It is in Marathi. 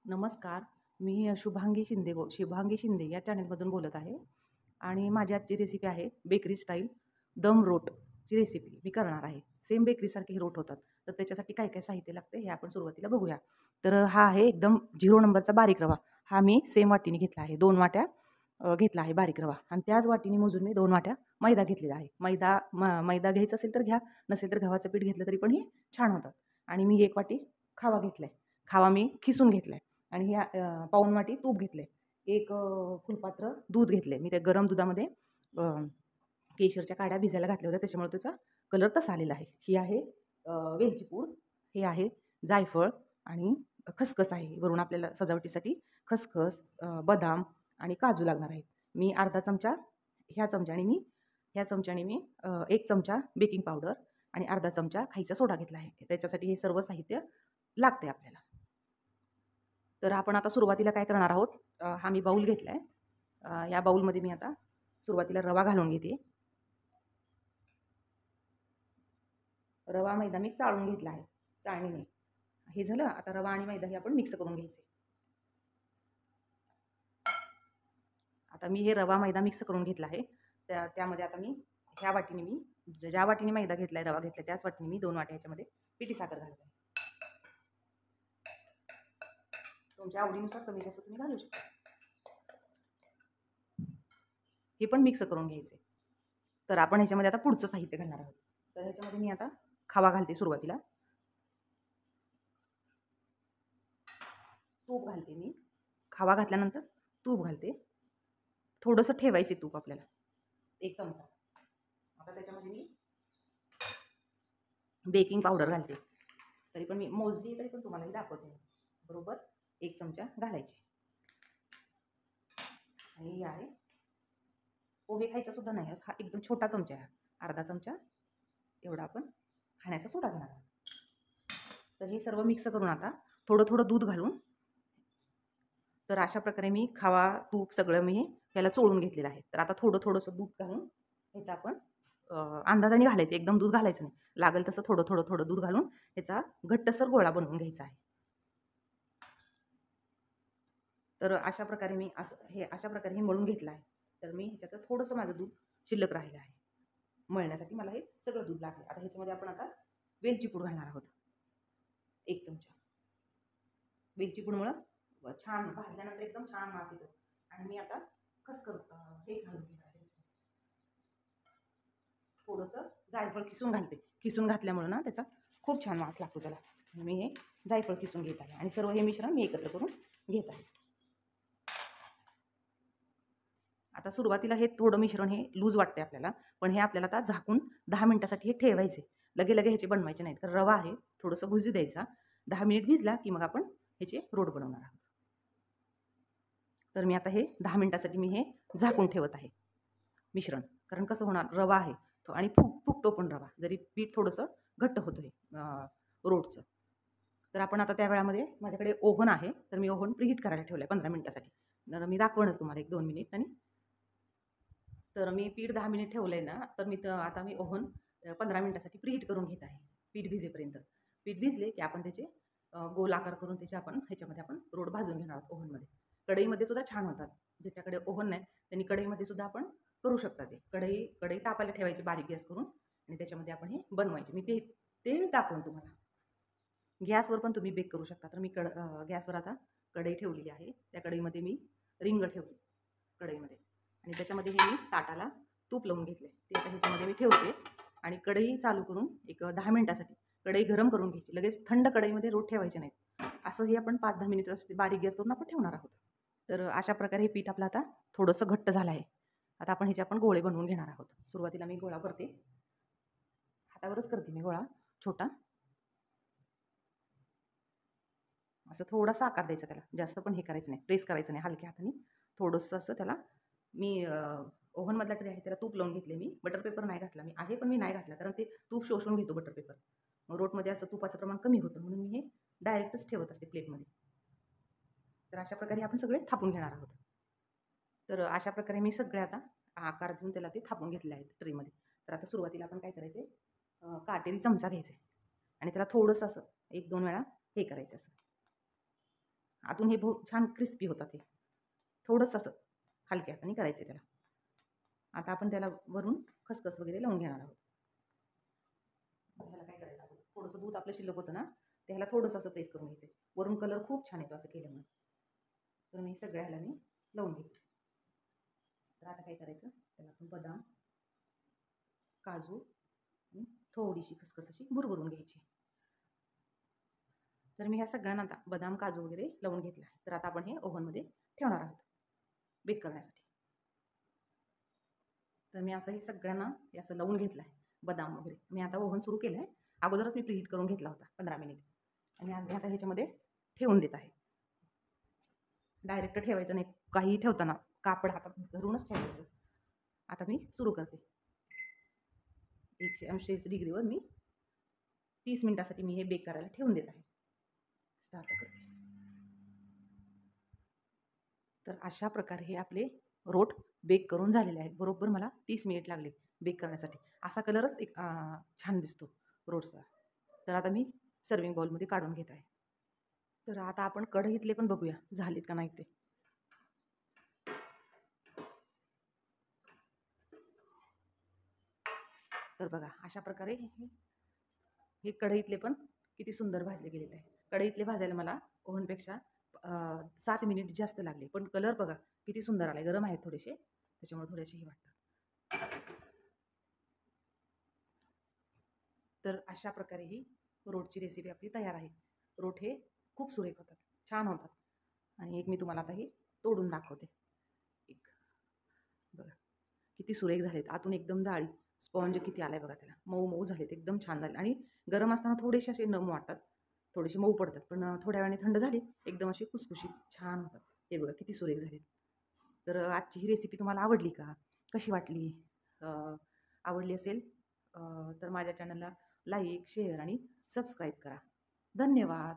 नमस्कार. मी शुभांगी शिंदे या चॅनलमधून बोलत आहे आणि माझी आजची रेसिपी आहे बेकरी स्टाईल दम रोटची रेसिपी मी करणार आहे. सेम बेकरीसारखे हे रोट होतात. तर त्याच्यासाठी काय काय साहित्य लागते हे आपण सुरुवातीला बघूया. तर हा आहे एकदम 0 नंबरचा बारीक रवा. हा मी सेम वाटीने घेतला आहे. 2 वाट्या घेतला आहे बारीक रवा आणि त्याच वाटीने मोजून मी 2 वाट्या मैदा घेतलेला आहे. मैदा घ्यायचा असेल तर घ्या, नसेल तर गव्हाचं पीठ घेतलं तरी पण हे छान होतात. आणि मी 1 वाटी खावा घेतलाय. खावा मी खिसून घेतलाय. आणि ह्या पाऊण वाटी तूप घेतले. एक फुलपात्र दूध घेतले. मी त्या गरम दुधामध्ये केशरच्या काड्या भिजायला घातल्या होत्या, त्याच्यामुळे त्याचा कलर तसा आलेला आहे. ही आहे वेलची पूड, हे आहे जायफळ आणि खसखस आहे. वरून आपल्याला सजावटीसाठी खसखस, बदाम आणि काजू लागणार आहेत. मी अर्धा चमचा ह्या चमच्याने मी 1 चमचा बेकिंग पावडर आणि अर्धा चमचा खायचा सोडा घेतला आहे. त्याच्यासाठी हे सर्व साहित्य लागते आपल्याला. तर आपण आता सुरुवातीला काय करणार आहोत, हा मी बाऊल घेतला आहे. या बाऊलमध्ये मी आता सुरुवातीला रवा घालून घेते. रवा मैदा मी चाळून घेतला आहे चाळणीने. हे झालं. आता रवा आणि मैदा हे आपण मिक्स करून घ्यायचे. आता मी हे रवा मैदा मिक्स करून घेतला आहे. त्यामध्ये आता मी ह्या वाटीने ज्या वाटीने मैदा घेतलाय, रवा घेतलाय, त्याच वाटीने मी 2 वाट्या ह्याच्यामध्ये पिठी साखर घालते. तुमच्या आवडीनुसार कमी जास्त तुम्ही घालू शकता. हे पण मिक्स करून घ्यायचे. तर आपण ह्याच्यामध्ये आता पुढचं साहित्य घालणार आहोत. तर ह्याच्यामध्ये मी आता खवा घालते सुरुवातीला. तूप घालते मी. खवा घातल्यानंतर तूप घालते. थोडंसं ठेवायचे तूप आपल्याला, 1 चमचा. आता त्याच्यामध्ये मी बेकिंग पावडर घालते. तरी पण मी मोजली तरी पण तुम्हाला दाखवते. बरोबर 1 चमचा घालायची. आणि ही आहे पोहे खायचा सुद्धा नाही, हा एकदम छोटा चमचा आहे. अर्धा चमचा एवढा आपण खाण्याचा सोडा घेणार. तर हे सर्व मिक्स करून आता थोडं थोडं दूध घालून, तर अशा प्रकारे मी खावा तूप सगळं मी याला चोळून घेतलेलं आहे. तर आता थोडं थोडंसं दूध घालून ह्याचा आपण अंदाजाने घालायचं, एकदम दूध घालायचं नाही. लागेल तसं थोडं थोडं थोडं दूध घालून ह्याचा घट्टसर गोळा बनवून घ्यायचा आहे. तर अशा प्रकारे मी अशा प्रकारे हे मळून घेतलं आहे. तर मी ह्याच्यात थोडंसं माझं दूध शिल्लक राहिलं आहे. मळण्यासाठी मला हे सगळं दूध लागेल. आता ह्याच्यामध्ये आपण आता वेलची पूड घालणार आहोत. 1 चमचा. वेलची पूडमुळं छान भाजल्यानंतर एकदम छान वास येतो. आणि मी आता खसखस हे घालून घेणार आहे. थोडंसं जायफळ किसून घालते. किसून घातल्यामुळे ना त्याचा खूप छान वास लागतो त्याला. मी हे जायफळ किसून घेत आहे आणि सर्व हे मिश्रण मी एकत्र करून घेत आहे. आता सुरुवातीला हे थोडं मिश्रण हे लूज वाटते आपल्याला, पण हे आपल्याला आता झाकून 10 मिनिटासाठी हे ठेवायचे. लगे ह्याचे बनवायचे नाहीत. कारण रवा आहे, थोडंसं भुजू द्यायचा. 10 मिनिट भिजला की मग आपण ह्याचे रोट बनवणार आहोत. तर मी आता हे 10 मिनिटासाठी मी हे झाकून ठेवत आहे मिश्रण. कारण कसं होणार, रवा आहे तो आणि फुगतो पण रवा, जरी पीठ थोडंसं घट्ट होतं हे रोटचं. तर आपण आता त्या वेळामध्ये माझ्याकडे ओव्हन आहे, तर मी ओव्हन प्रीहीट करायला ठेवलं आहे 15 मिनिटासाठी. तर मी दाखवणच तुम्हाला 1-2 मिनिट. आणि तर मी पीठ 10 मिनिट ठेवलं आहे ना, तर आता मी ओव्हन 15 मिनिटासाठी प्रीहीट करून घेत आहे पीठ भिजेपर्यंत. पीठ भिजले की आपण त्याचे गोल आकार करून त्याचे आपण ह्याच्यामध्ये आपण रोट भाजून घेणार आहोत ओव्हनमध्ये. कढईमध्ये सुद्धा छान होतात. ज्याच्याकडे ओव्हन नाही त्यांनी कढईमध्ये सुद्धा आपण करू शकता. ते कढई तापायला ठेवायची बारीक गॅस करून आणि त्याच्यामध्ये आपण हे बनवायचे. मी ते दाखवून तुम्हाला. गॅसवर पण तुम्ही बेक करू शकता. तर मी गॅसवर आता कढई ठेवलेली आहे. त्या कढईमध्ये मी रिंग ठेवली कढईमध्ये आणि त्याच्यामध्ये हे मी ताटाला तूप लावून घेतले. ते आता ह्याच्यामध्ये मी ठेवते आणि कढई चालू करून एक 10 मिनिटासाठी कढई गरम करून घ्यायची. लगेच थंड कढईमध्ये रोट ठेवायचे नाहीत. असं हे आपण 5-10 मिनिटासाठी बारीक गॅस करून आपण ठेवणार आहोत. तर अशा प्रकारे हे पीठ आपलं आता थोडंसं घट्ट झालं आहे. आता आपण ह्याचे आपण गोळे बनवून घेणार आहोत. सुरुवातीला मी गोळा करते. हातावरच करते मी गोळा छोटा. असं थोडासा आकार द्यायचा त्याला, जास्त पण हे करायचं नाही, प्रेस करायचं नाही. हलक्या हाताने थोडंसं असं त्याला मी ओव्हनमधला ट्रे आहे त्याला तूप लावून घेतले. मी बटर पेपर नाही घातला. मी आहे पण मी नाही घातला, कारण ते तूप शोषून घेतो बटर पेपर. मग रोटमध्ये असं तुपाचं प्रमाण कमी होतं, म्हणून मी हे डायरेक्टच ठेवत असते प्लेटमध्ये. तर अशा प्रकारे आपण सगळे थापून घेणार आहोत. तर अशा प्रकारे मी सगळे आता आकार देऊन त्याला ते थापून घेतले आहेत ट्रेमध्ये. तर आता सुरुवातीला आपण काय करायचे, काटेरी चमचा घ्यायचे आणि त्याला थोडंसं असं 1-2 वेळा हे करायचं असं. आतून हे बहुत छान क्रिस्पी होतात. हे थोडंसं असं हलक्या हाताने करायचं आहे त्याला. आता आपण त्याला वरून खसखस वगैरे लावून घेणार आहोत. ह्याला काय करायचं आपण थोडंसं दूध आपलं शिल्लक होतं ना, त्याला थोडंसं असं प्रेस करून घ्यायचं. वरून कलर खूप छान येतो असं केल्यामुळे. तर मी सगळ्याला मी लावून घेते. तर आता काय करायचं, त्याला आपण बदाम, काजू आणि थोडीशी खसखस अशी भुरभुरून घ्यायची. तर मी ह्या सगळ्यांना आता बदाम, काजू वगैरे लावून घेतला आहे. तर आता आपण हे ओव्हनमध्ये ठेवणार आहोत बेक करण्यासाठी. तर मी असं हे सगळ्यांना हे असं लावून घेतलं आहे बदाम वगैरे. मी आता ओव्हन सुरू केलं आहे. अगोदरच मी प्रीहीट करून घेतला होता 15 मिनिट आणि आम्ही आता ह्याच्यामध्ये ठेवून देत आहे. डायरेक्ट ठेवायचं नाही, काहीही ठेवताना कापड हातात धरूनच ठेवायचं. आता मी सुरू करते. 180 डिग्रीवर मी 30 मिनिटासाठी मी हे बेक करायला ठेवून देत आहे. स्टार्ट करते. तर अशा प्रकारे हे आपले रोट बेक करून झालेले आहेत. बरोबर मला 30 मिनिट लागले बेक करण्यासाठी. असा कलरच एक छान दिसतो रोटचा. तर आता मी सर्विंग बाउलमध्ये काढून घेत आहे. तर आता आपण कढईतले पण बघूया झालेत का नाही ते. तर बघा अशा प्रकारे हे कढईतले पण किती सुंदर भाजले गेलेले आहे. कढईतले भाजायला मला ओव्हनपेक्षा 7 मिनिट जास्त लागले. पण कलर बघा किती सुंदर आला. गरम आहेत थोडेसे, त्याच्यामुळे थोडेसे हे वाटतात. तर अशा प्रकारे ही रोटची रेसिपी आपली तयार आहे. रोट हे खूप सुरेख होतात, छान होतात. आणि एक मी तुम्हाला आता हे तोडून दाखवते. एक बघा किती सुरेख झालेत. आतून एकदम जाळी स्पॉन्ज किती आलाय बघा त्याला. मऊ मऊ झालेत, एकदम छान झाले. आणि गरम असताना थोडेसे असे नम वाटतात, थोडेसे मऊ पडतात. पण थोड्या वेळाने थंड झाले एकदम असे खुसखुशीत छान होतात. हे बघा किती सुरेख झालेत. तर आजची ही रेसिपी तुम्हाला आवडली का? कशी वाटली? आवडली असेल तर माझ्या चॅनलला लाईक, शेअर आणि सबस्क्राईब करा. धन्यवाद.